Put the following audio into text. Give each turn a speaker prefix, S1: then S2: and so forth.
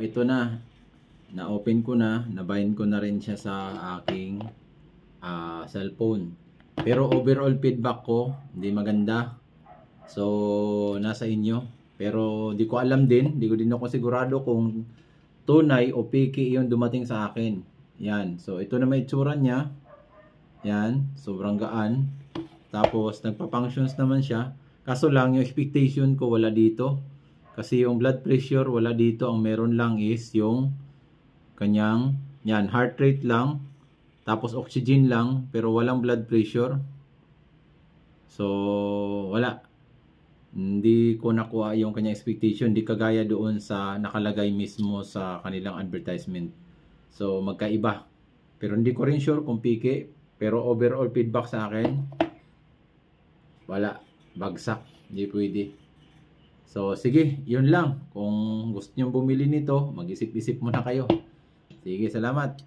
S1: ito na-open ko na, na-bind ko na rin siya sa aking cellphone. Pero overall feedback ko, hindi maganda. So, nasa inyo. Pero di ko alam din, di ko din ako sigurado kung tunay o piki yung dumating sa akin. Yan. So, ito na may itsura niya. Yan. Sobrang gaan. Tapos, nagpa-functions naman siya. Kaso lang, yung expectation ko wala dito. Kasi yung blood pressure, wala dito. Ang meron lang is yung kanyang, yan, heart rate lang. Tapos, oxygen lang. Pero walang blood pressure. So, wala. Hindi ko nakuha yung kanyang expectation. Hindi kagaya doon sa nakalagay mismo sa kanilang advertisement. So, magkaiba. Pero hindi ko rin sure kung piki. Pero overall feedback sa akin, wala. Bagsak. Hindi pwede. So, sige. Yun lang. Kung gusto nyo bumili nito, mag-isip-isip muna kayo. Sige, salamat.